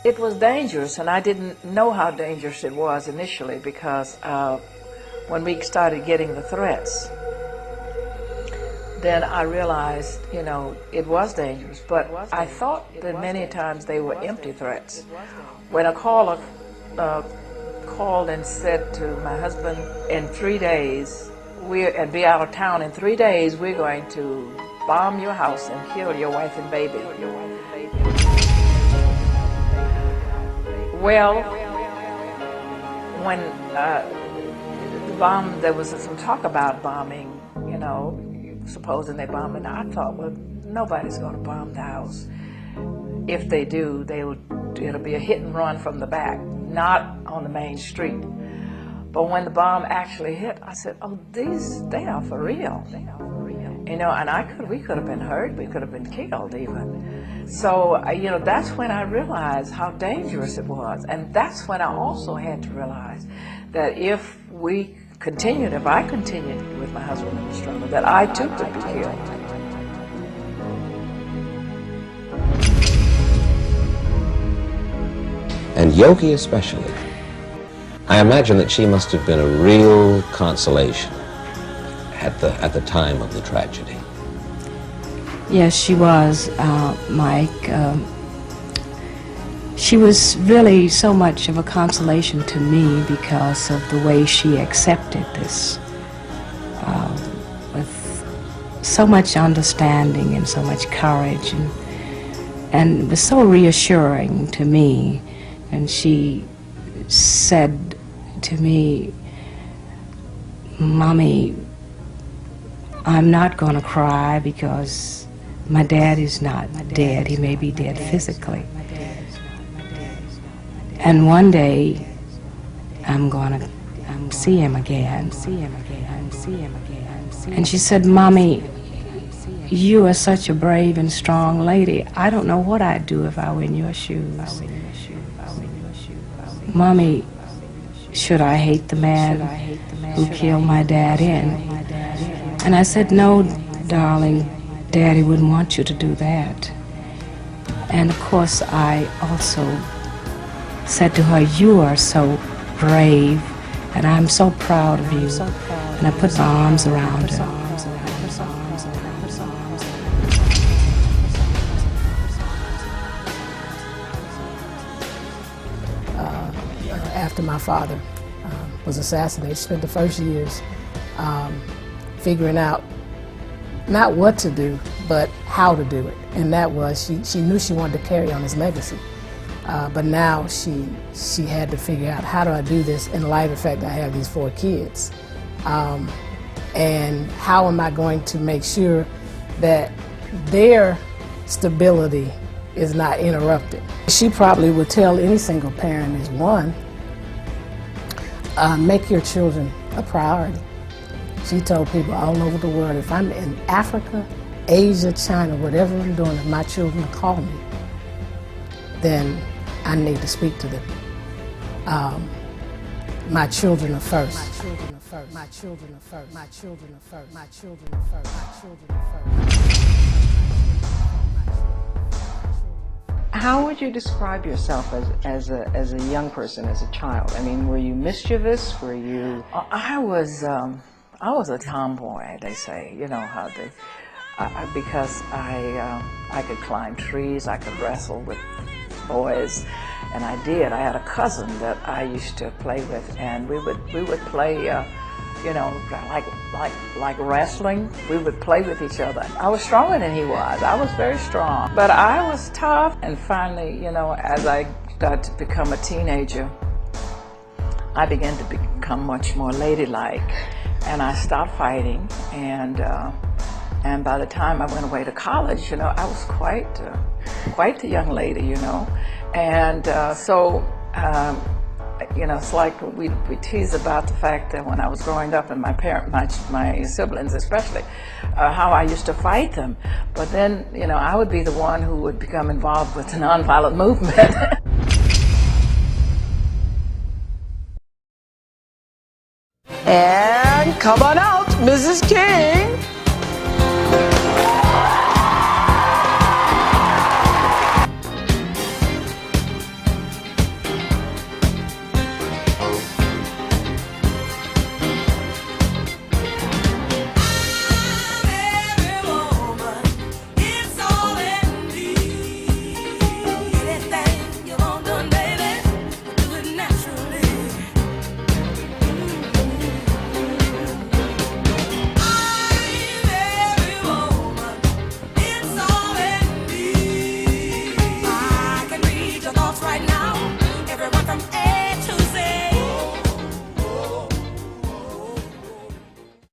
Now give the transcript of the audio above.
It was dangerous, and I didn't know how dangerous it was initially because when we started getting the threats, then I realized, you know, it was dangerous. But I thought that many times they were empty threats. When a caller called and said to my husband, in 3 days, and be out of town in 3 days, we're going to bomb your house and kill your wife and baby. Well, when the bomb, there was some talk about bombing, you know, supposing they bombed it. I thought, well, nobody's going to bomb the house. If they do, it'll be a hit and run from the back, not on the main street. But when the bomb actually hit, I said, oh, they are for real. You know, and we could have been hurt, we could have been killed even. So, you know, that's when I realized how dangerous it was. And that's when I also had to realize that if I continued with my husband in the struggle, that I too could be killed. And Yogi especially. I imagine that she must have been a real consolation at the time of the tragedy. Yes, she was, Mike. She was really so much of a consolation to me because of the way she accepted this with so much understanding and so much courage, and it was so reassuring to me. And she said to me, Mommy, I'm not going to cry because my dad is not dead. He may be dead physically. And one day, I'm going to see him again. And she said, Mommy, you are such a brave and strong lady. I don't know what I'd do if I were in your shoes. Mommy, should I hate the man who killed my dad in? And I said, no, darling, Daddy wouldn't want you to do that. And of course, I also said to her, you are so brave, and I'm so proud of you. And I put my arms around her. After my father was assassinated, spent the first years figuring out not what to do, but how to do it. And that was, she knew she wanted to carry on his legacy. But now she had to figure out, how do I do this in light of the fact that I have these 4 kids? And how am I going to make sure that their stability is not interrupted? She probably would tell any single parent is one, make your children a priority. She told people all over the world, if I'm in Africa, Asia, China, whatever I'm doing, if my children call me, then I need to speak to them. My children are first. My children are first. My children are first. My children are first. My children are first. My children are first. How would you describe yourself as a young person, as a child? I mean, were you mischievous? Were you? I was a tomboy, they say. You know how they, because I could climb trees, I could wrestle with boys, and I did. I had a cousin that I used to play with, and we would play, you know, like wrestling. We would play with each other. I was stronger than he was. I was very strong, but I was tough. And finally, you know, as I started to become a teenager, I began to become much more ladylike, and I stopped fighting. And by the time I went away to college, you know, I was quite the young lady, you know. And so, you know, it's like we tease about the fact that when I was growing up, and my siblings especially, how I used to fight them. But then, you know, I would be the one who would become involved with the nonviolent movement. And come on out, Mrs. King.